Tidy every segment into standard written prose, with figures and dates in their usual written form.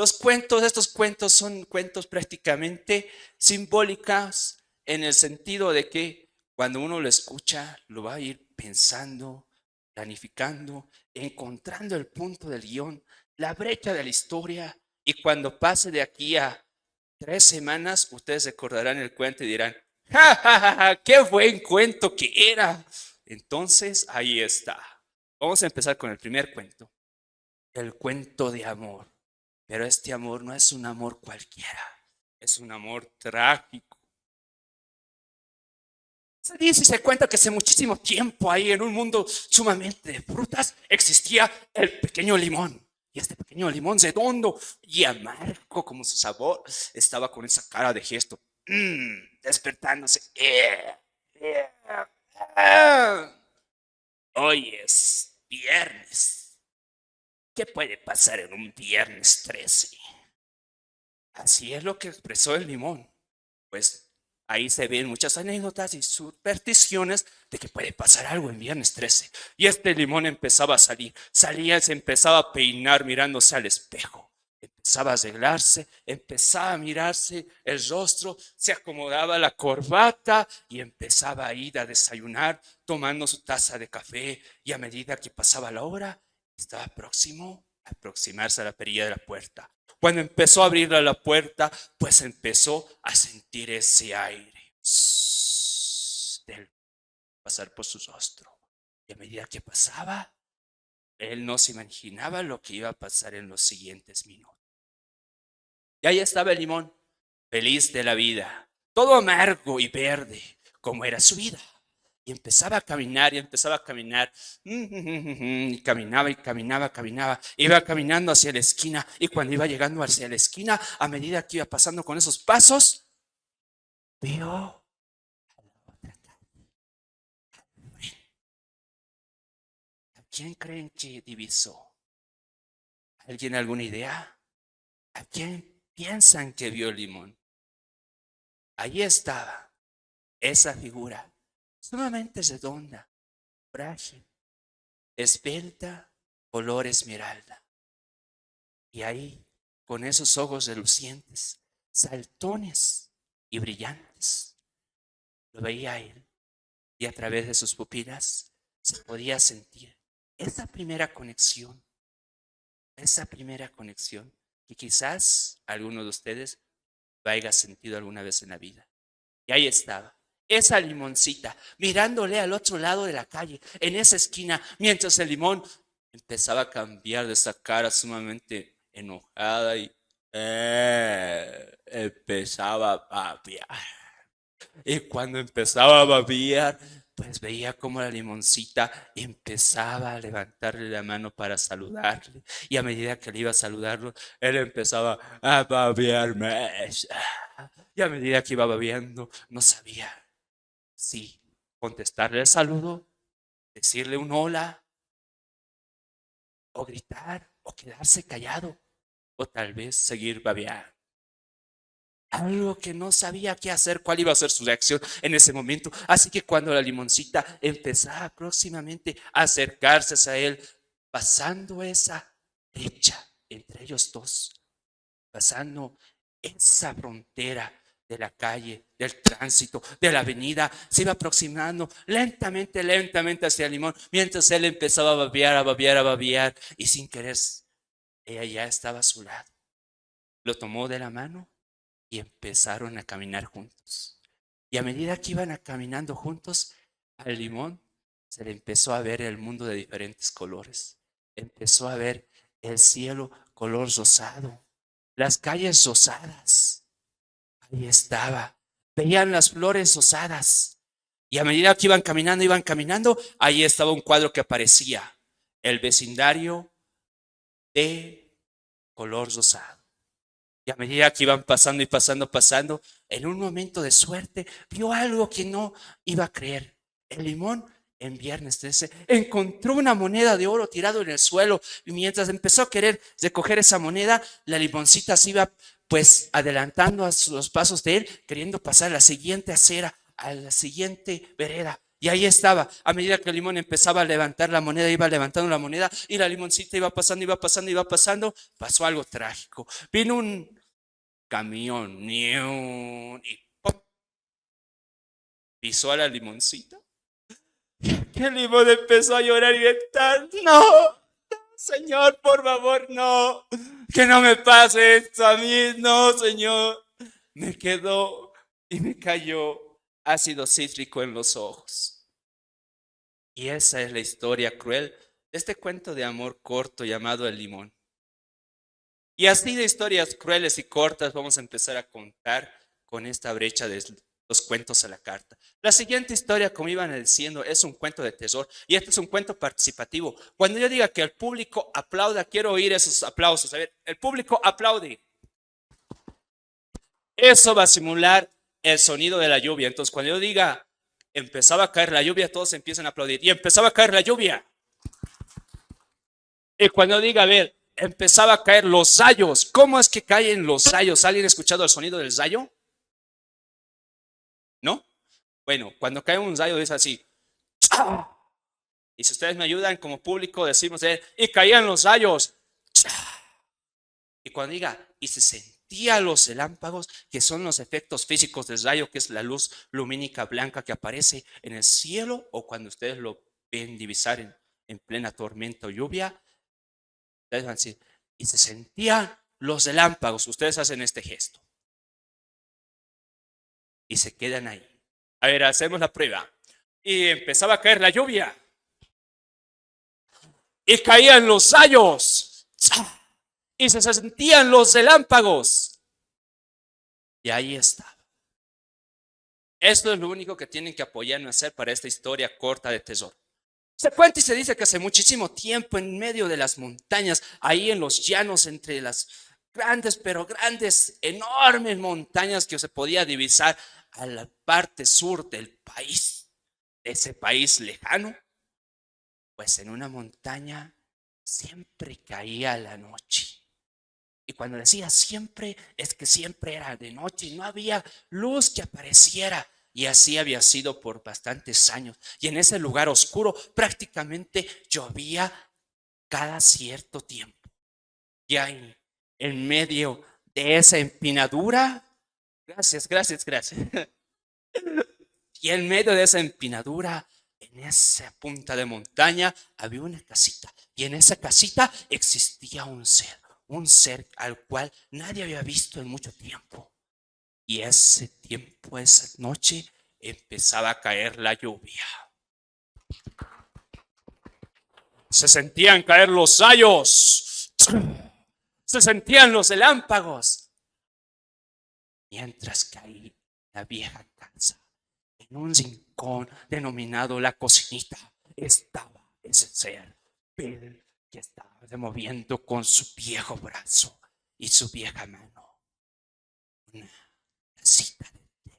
Estos cuentos son cuentos prácticamente simbólicos en el sentido de que cuando uno lo escucha, lo va a ir pensando, planificando, encontrando el punto del guión, la brecha de la historia, y cuando pase de aquí a 3 semanas, ustedes recordarán el cuento y dirán, ¡ja, ja, ja, ja! ¡Qué buen cuento que era! Entonces, ahí está. Vamos a empezar con el primer cuento, el cuento de amor. Pero este amor no es un amor cualquiera, es un amor trágico. Se dice y se cuenta que hace muchísimo tiempo ahí en un mundo sumamente de frutas existía el pequeño limón. Y este pequeño limón redondo y amargo como su sabor estaba con esa cara de gesto, despertándose. Hoy es viernes. ¿Qué puede pasar en un viernes 13? Así es lo que expresó el limón. Pues ahí se ven muchas anécdotas y supersticiones de que puede pasar algo en viernes 13. Y este limón empezaba a salir, se empezaba a peinar mirándose al espejo. Empezaba a arreglarse, empezaba a mirarse el rostro, se acomodaba la corbata y empezaba a ir a desayunar tomando su taza de café. Y a medida que pasaba la hora, estaba próximo a aproximarse a la perilla de la puerta. Cuando empezó a abrirle la puerta, pues empezó a sentir ese aire del pasar por su rostro. Y a medida que pasaba, él no se imaginaba lo que iba a pasar en los siguientes minutos. Y ahí estaba el limón, feliz de la vida, todo amargo y verde, como era su vida. Y empezaba a caminar y empezaba a caminar. Y caminaba y caminaba, caminaba. Iba caminando hacia la esquina. Y cuando iba llegando hacia la esquina, a medida que iba pasando con esos pasos, vio. ¿A quién creen que divisó? ¿Alguien alguna idea? ¿A quién piensan que vio el limón? Allí estaba esa figura, sumamente redonda, frágil, esbelta, color esmeralda. Y ahí, con esos ojos relucientes, saltones y brillantes, lo veía él. Y a través de sus pupilas se podía sentir esa primera conexión que quizás alguno de ustedes haya sentido alguna vez en la vida. Y ahí estaba, esa limoncita, mirándole al otro lado de la calle, en esa esquina, mientras el limón empezaba a cambiar de esa cara sumamente enojada y empezaba a babear. Y cuando empezaba a babear, pues veía como la limoncita empezaba a levantarle la mano para saludarle. Y a medida que le iba a saludarlo, él empezaba a babear más. Y a medida que iba babeando, no sabía si contestarle el saludo, decirle un hola, o gritar, o quedarse callado, o tal vez seguir babeando. Algo que no sabía qué hacer, cuál iba a ser su reacción en ese momento. Así que cuando la limoncita empezaba próximamente a acercarse a él, pasando esa brecha entre ellos dos, pasando esa frontera de la calle, del tránsito, de la avenida, se iba aproximando lentamente, lentamente hacia el limón, mientras él empezaba a babear, a babear, a babear, y sin querer, ella ya estaba a su lado. Lo tomó de la mano y empezaron a caminar juntos. Y a medida que iban caminando juntos, al limón se le empezó a ver el mundo de diferentes colores. Empezó a ver el cielo color rosado, las calles rosadas. Ahí estaba. Veían las flores rosadas. Y a medida que iban caminando, ahí estaba un cuadro que aparecía. El vecindario de color rosado. Y a medida que iban pasando y pasando, en un momento de suerte, vio algo que no iba a creer. El limón, en viernes 13, encontró una moneda de oro tirado en el suelo. Y mientras empezó a querer recoger esa moneda, la limoncita se iba pues adelantando a los pasos de él, queriendo pasar a la siguiente acera, a la siguiente vereda. Y ahí estaba, a medida que el limón empezaba a levantar la moneda, iba levantando la moneda y la limoncita iba pasando, iba pasando, iba pasando, pasó algo trágico. Vino un camión y ¡pum! Pisó a la limoncita. Que el limón empezó a llorar y gritar, no, señor, por favor, no, que no me pase esto a mí, no, señor. Me quedó y me cayó ácido cítrico en los ojos. Y esa es la historia cruel de este cuento de amor corto llamado El Limón. Y así de historias crueles y cortas vamos a empezar a contar con esta brecha de los cuentos a la carta. La siguiente historia, como iban diciendo, es un cuento de terror y este es un cuento participativo. Cuando yo diga que el público aplauda, quiero oír esos aplausos. A ver, el público aplaude. Eso va a simular el sonido de la lluvia. Entonces, cuando yo diga empezaba a caer la lluvia, todos empiezan a aplaudir. Y empezaba a caer la lluvia. Y cuando diga, a ver, empezaba a caer los rayos. ¿Cómo es que caen los rayos? ¿Alguien ha escuchado el sonido del rayo? ¿No? Bueno, cuando cae un rayo es así. Y si ustedes me ayudan como público, decimos, y caían los rayos. Y cuando diga, y se sentían los relámpagos, que son los efectos físicos del rayo, que es la luz lumínica blanca que aparece en el cielo, o cuando ustedes lo ven divisar en plena tormenta o lluvia, ustedes van a decir, y se sentían los relámpagos. Ustedes hacen este gesto. Y se quedan ahí. A ver, hacemos la prueba. Y empezaba a caer la lluvia. Y caían los rayos. Y se sentían los relámpagos. Y ahí estaba. Esto es lo único que tienen que apoyarme a hacer para esta historia corta de terror. Se cuenta y se dice que hace muchísimo tiempo, en medio de las montañas, ahí en los llanos, entre las grandes, pero grandes, enormes montañas que se podía divisar a la parte sur del país, de ese país lejano, pues en una montaña siempre caía la noche. Y cuando decía siempre, es que siempre era de noche y no había luz que apareciera. Y así había sido por bastantes años. Y en ese lugar oscuro prácticamente llovía cada cierto tiempo. Y ahí, en medio de esa empinadura, gracias, gracias, gracias. Y en medio de esa empinadura, en esa punta de montaña, había una casita. Y en esa casita existía un ser al cual nadie había visto en mucho tiempo. Y ese tiempo, esa noche, empezaba a caer la lluvia. Se sentían caer los rayos. Se sentían los relámpagos. Mientras caía la vieja casa, en un rincón denominado la cocinita, estaba ese ser, Bill, que estaba moviendo con su viejo brazo y su vieja mano una tacita de té.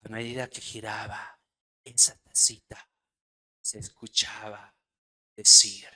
A medida que giraba esa tacita, se escuchaba decir: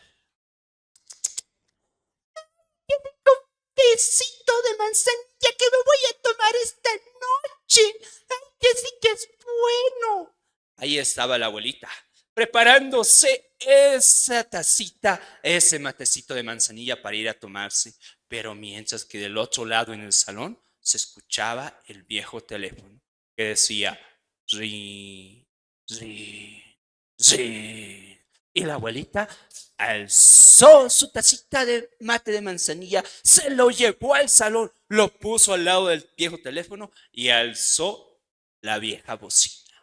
tecito de manzanilla que me voy a tomar esta noche. Ay, que sí que es bueno. Ahí estaba la abuelita, preparándose esa tacita, ese matecito de manzanilla para ir a tomarse. Pero mientras que del otro lado en el salón se escuchaba el viejo teléfono que decía: ri, ri, ri. Y la abuelita alzó su tacita de mate de manzanilla, se lo llevó al salón, lo puso al lado del viejo teléfono y alzó la vieja bocina.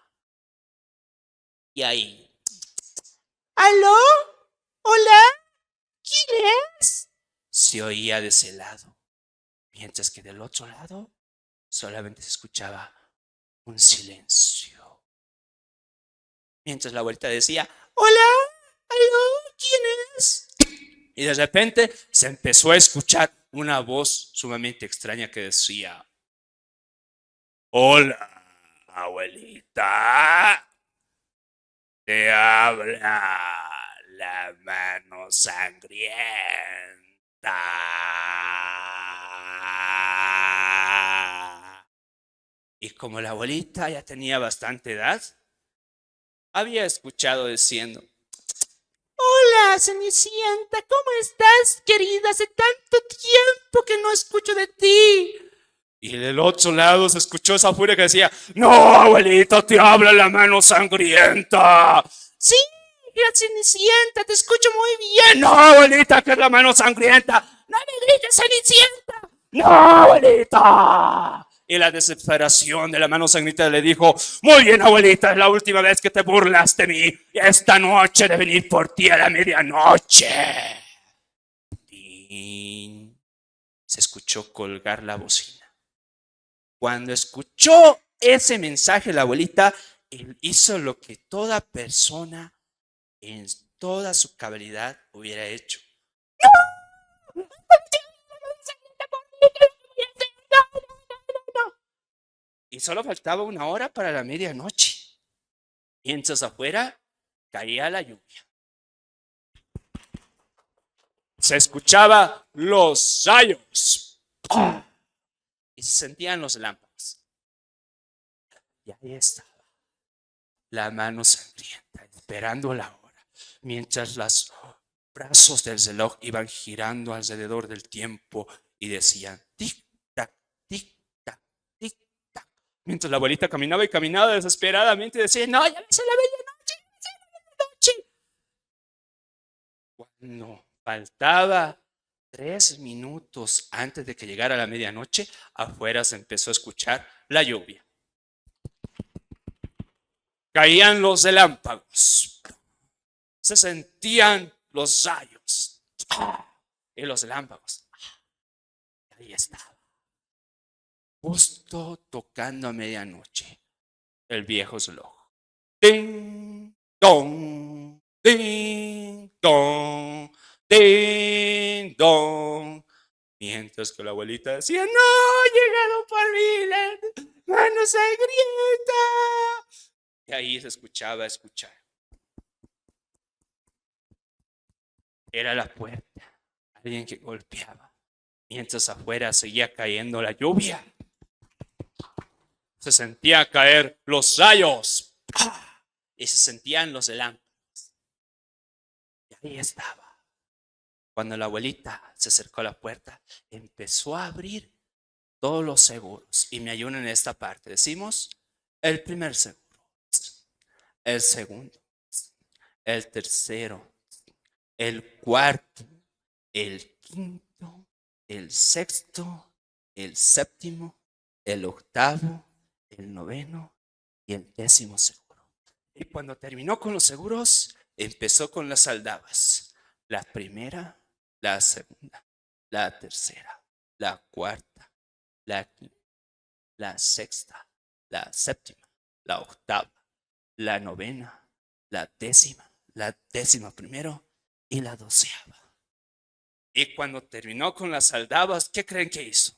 Y ahí, ¿aló? ¿Hola? ¿Quién es? Se oía de ese lado, mientras que del otro lado solamente se escuchaba un silencio. Mientras la abuelita decía: hola, ¿aló? ¿Quién es? Y de repente se empezó a escuchar una voz sumamente extraña que decía: hola, abuelita, te habla la mano sangrienta. Y como la abuelita ya tenía bastante edad, había escuchado diciendo: hola, Cenicienta, ¿cómo estás, querida? Hace tanto tiempo que no escucho de ti. Y del otro lado se escuchó esa furia que decía: no, abuelita, te habla la mano sangrienta. Sí, la Cenicienta, te escucho muy bien. No, abuelita, que es la mano sangrienta. No me grites, Cenicienta. No, abuelita. Y la desesperación de la mano sangrienta le dijo: muy bien, abuelita, es la última vez que te burlas de mí. Esta noche de venir por ti a la medianoche. Y se escuchó colgar la bocina. Cuando escuchó ese mensaje, la abuelita, él hizo lo que toda persona en toda su cabalidad hubiera hecho. Y solo faltaba una hora para la medianoche. Mientras afuera caía la lluvia. Se escuchaba los rayos. Y se sentían los lámparas. Y ahí estaba la mano sangrienta, esperando la hora, mientras los brazos del reloj iban girando alrededor del tiempo y decían tic-tac, tic-tac, tic-tac. Mientras la abuelita caminaba y caminaba desesperadamente y decía: no, ya va a ser la medianoche, ya va a ser la medianoche. Cuando faltaba 3 minutos antes de que llegara la medianoche, afuera se empezó a escuchar la lluvia. Caían los relámpagos. Se sentían los rayos y los relámpagos. Ahí estaba, justo tocando a medianoche, el viejo reloj. Ding, dong, ding, dong, ding, dong. Mientras que la abuelita decía: no, he llegado por mí, la mano sangrienta. Y ahí se escuchaba escuchar. Era la puerta, alguien que golpeaba. Mientras afuera seguía cayendo la lluvia, se sentía caer los rayos y se sentían los relámpagos. Y ahí estaba. Cuando la abuelita se acercó a la puerta, empezó a abrir todos los seguros. Y me ayudan en esta parte. Decimos: el primer seguro, el segundo, el tercero, el cuarto, el quinto, el sexto, el séptimo, el octavo, el noveno y el 10º seguro. Y cuando terminó con los seguros, empezó con las aldabas. La primera, la segunda, la tercera, la cuarta, la quinta, la sexta, la séptima, la octava, la novena, la 10ª primero y la 12ª. Y cuando terminó con las aldabas, ¿qué creen que hizo?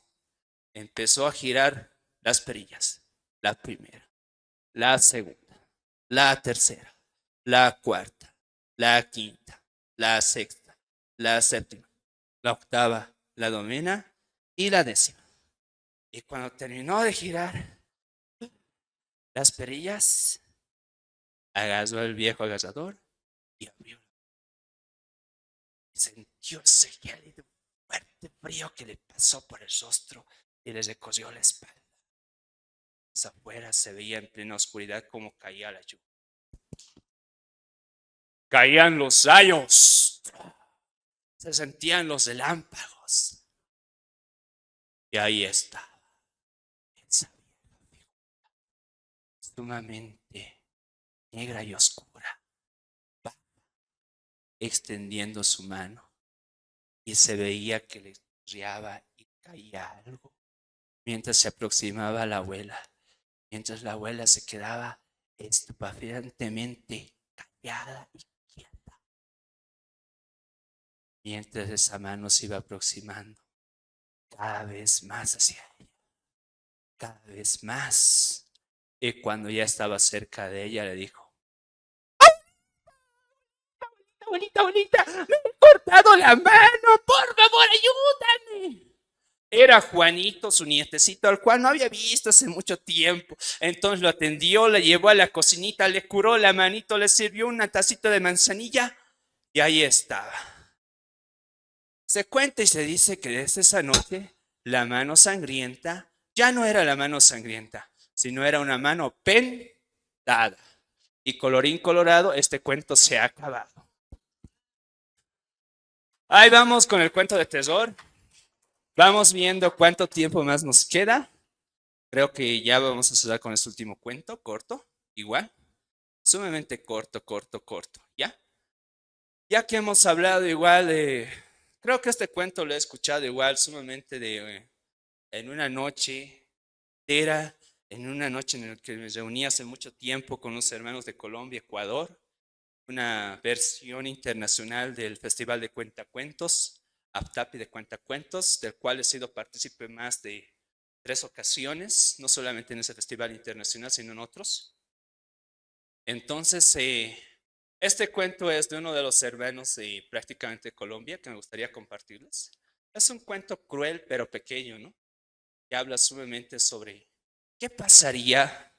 Empezó a girar las perillas. La primera, la segunda, la tercera, la cuarta, la quinta, la sexta, la séptima, la octava, la novena y la 10ª. Y cuando terminó de girar las perillas, agarró el viejo agarrador y abrió. Y sintió ese gélido fuerte frío que le pasó por el rostro y le recorrió la espalda. Afuera se veía en plena oscuridad como caía la lluvia. Caían los rayos, se sentían los relámpagos. Y ahí estaba esa vieja figura, sumamente negra y oscura, extendiendo su mano, y se veía que le chorreaba y caía algo mientras se aproximaba a la abuela, mientras la abuela se quedaba estupefacientemente callada y quieta, mientras esa mano se iba aproximando cada vez más hacia ella, cada vez más. Y cuando ya estaba cerca de ella, le dijo: abuelita, me he cortado la mano, por favor, ayúdame. era Juanito, su nietecito, al cual no había visto hace mucho tiempo. Entonces lo atendió, le llevó a la cocinita, le curó la manito, le sirvió una tacita de manzanilla y ahí estaba. Se cuenta y se dice que desde esa noche la mano sangrienta ya no era la mano sangrienta, sino era una mano pentada. Y colorín colorado, este cuento se ha acabado. Ahí vamos con el cuento de terror. Vamos viendo cuánto tiempo más nos queda. Creo que ya vamos a cerrar con este último cuento, corto, igual. Sumamente corto, corto, corto. ¿Ya? Ya que hemos hablado igual de... Creo que este cuento lo he escuchado igual sumamente de... en una noche era en una noche en la que me reuní hace mucho tiempo con unos hermanos de Colombia, Ecuador, una versión internacional del Festival de Cuentacuentos, Aptapi de Cuentacuentos, del cual he sido partícipe más de 3 ocasiones, no solamente en ese festival internacional, sino en otros. Entonces, este cuento es de uno de los hermanos de prácticamente Colombia que me gustaría compartirles. Es un cuento cruel pero pequeño, ¿no? Que habla sumamente sobre qué pasaría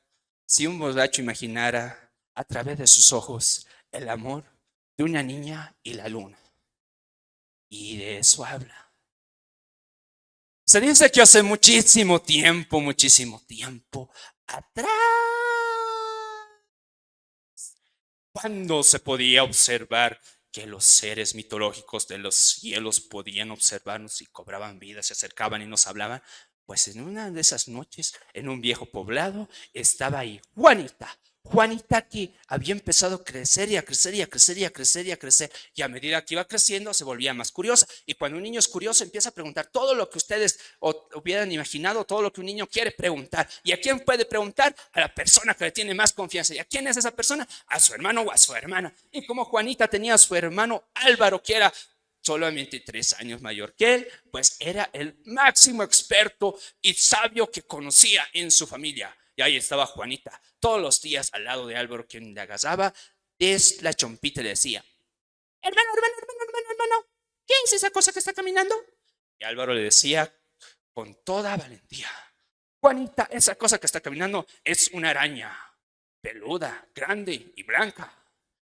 si un borracho imaginara a través de sus ojos el amor de una niña y la luna. Y de eso habla. Se dice que hace muchísimo tiempo atrás, cuando se podía observar que los seres mitológicos de los cielos podían observarnos y cobraban vida, se acercaban y nos hablaban, pues en una de esas noches, en un viejo poblado, estaba ahí Juanita. Juanita que había empezado a crecer y a crecer y a crecer y a crecer y a crecer. Y a medida que iba creciendo se volvía más curiosa. Y cuando un niño es curioso empieza a preguntar todo lo que ustedes hubieran imaginado, todo lo que un niño quiere preguntar. ¿Y a quién puede preguntar? A la persona que le tiene más confianza. ¿Y a quién es esa persona? A su hermano o a su hermana. Y como Juanita tenía a su hermano Álvaro, que era solamente 3 años mayor que él, pues era el máximo experto y sabio que conocía en su familia. Y ahí estaba Juanita, todos los días al lado de Álvaro, quien le agasaba, es la chompita y le decía, hermano, ¿qué es esa cosa que está caminando? Y Álvaro le decía con toda valentía, Juanita, esa cosa que está caminando es una araña, peluda, grande y blanca.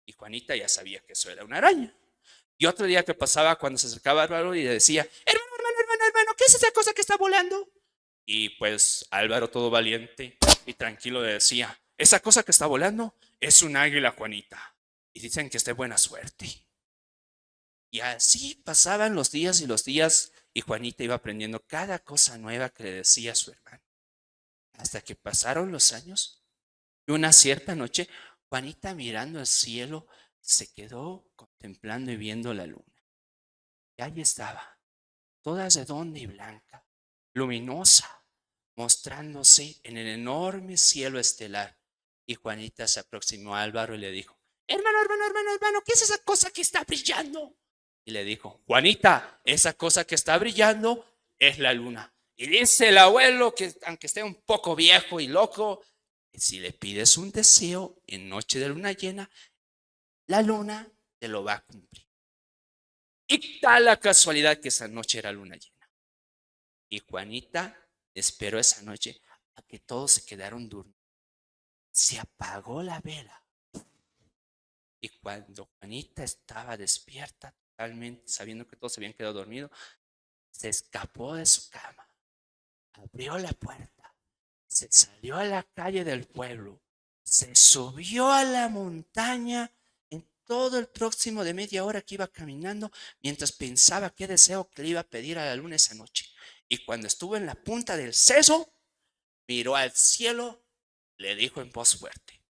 Y Juanita ya sabía que eso era una araña. Y otro día que pasaba cuando se acercaba a Álvaro y le decía, hermano, ¿qué es esa cosa que está volando? Y pues Álvaro todo valiente y tranquilo le decía, esa cosa que está volando es un águila, Juanita. Y dicen que es de buena suerte. Y así pasaban los días y los días y Juanita iba aprendiendo cada cosa nueva que le decía a su hermano. Hasta que pasaron los años y una cierta noche, Juanita mirando al cielo se quedó contemplando y viendo la luna. Y ahí estaba, toda redonda y blanca, luminosa, mostrándose en el enorme cielo estelar. Y Juanita se aproximó a Álvaro y le dijo, hermano, ¿qué es esa cosa que está brillando? Y le dijo, Juanita, esa cosa que está brillando es la luna. Y dice el abuelo que aunque esté un poco viejo y loco, que si le pides un deseo en noche de luna llena, la luna te lo va a cumplir. Y tal la casualidad que esa noche era luna llena. Y Juanita esperó esa noche a que todos se quedaron durmiendo. Se apagó la vela. Y cuando Juanita estaba despierta, totalmente sabiendo que todos se habían quedado dormidos, se escapó de su cama, abrió la puerta, se salió a la calle del pueblo, se subió a la montaña en todo el próximo de media hora que iba caminando, mientras pensaba qué deseo que le iba a pedir a la luna esa noche. Y cuando estuvo en la punta del cerro, miró al cielo, le dijo en voz fuerte,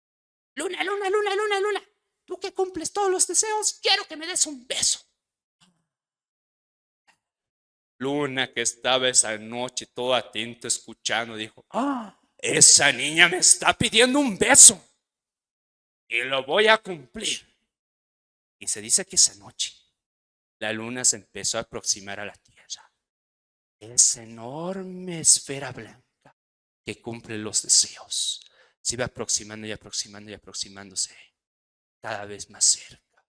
luna, tú que cumples todos los deseos, quiero que me des un beso. Luna, que estaba esa noche todo atento escuchando, dijo, esa niña me está pidiendo un beso y lo voy a cumplir. Y se dice que esa noche la luna se empezó a aproximar a la Tierra, esa enorme esfera blanca que cumple los deseos. Se iba aproximando y aproximando y aproximándose cada vez más cerca.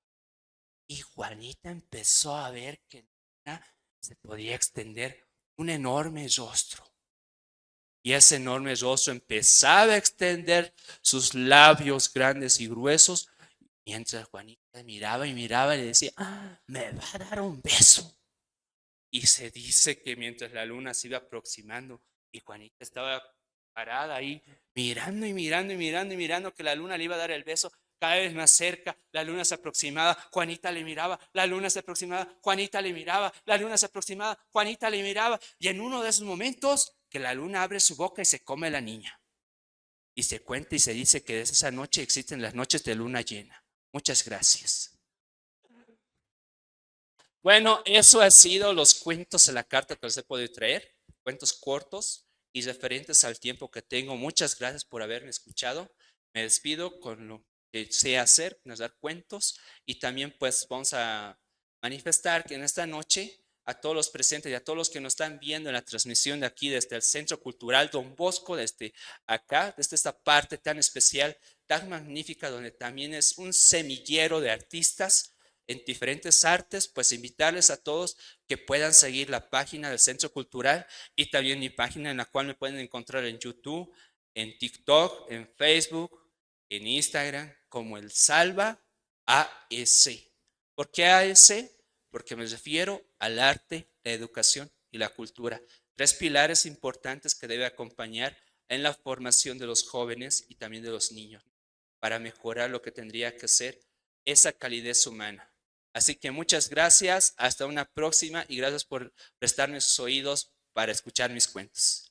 Y Juanita empezó a ver que la luna se podía extender un enorme rostro. Y ese enorme rostro empezaba a extender sus labios grandes y gruesos, mientras Juanita miraba y miraba y le decía, me va a dar un beso. Y se dice que mientras la luna se iba aproximando y Juanita estaba parada ahí mirando y mirando y mirando y mirando que la luna le iba a dar el beso, cada vez más cerca, la luna se aproximaba, Juanita le miraba, la luna se aproximaba, Juanita le miraba, la luna se aproximaba, Juanita le miraba, y en uno de esos momentos que la luna abre su boca y se come a la niña. Y se cuenta y se dice que desde esa noche existen las noches de luna llena. Muchas gracias. Bueno, eso ha sido los cuentos de la carta que les he podido traer, cuentos cortos y referentes al tiempo que tengo. Muchas gracias por haberme escuchado. Me despido con lo que sé hacer, nos dar cuentos, y también pues vamos a manifestar que en esta noche a todos los presentes y a todos los que nos están viendo en la transmisión de aquí desde el Centro Cultural Don Bosco, desde acá, desde esta parte tan especial, tan magnífica, donde también es un semillero de artistas en diferentes artes, pues invitarles a todos que puedan seguir la página del Centro Cultural y también mi página, en la cual me pueden encontrar en YouTube, en TikTok, en Facebook, en Instagram, como el Salva AS. ¿Por qué AS? Porque me refiero al arte, la educación y la cultura. Tres pilares importantes que debe acompañar en la formación de los jóvenes y también de los niños, para mejorar lo que tendría que ser esa calidez humana. Así que muchas gracias, hasta una próxima y gracias por prestarme sus oídos para escuchar mis cuentos.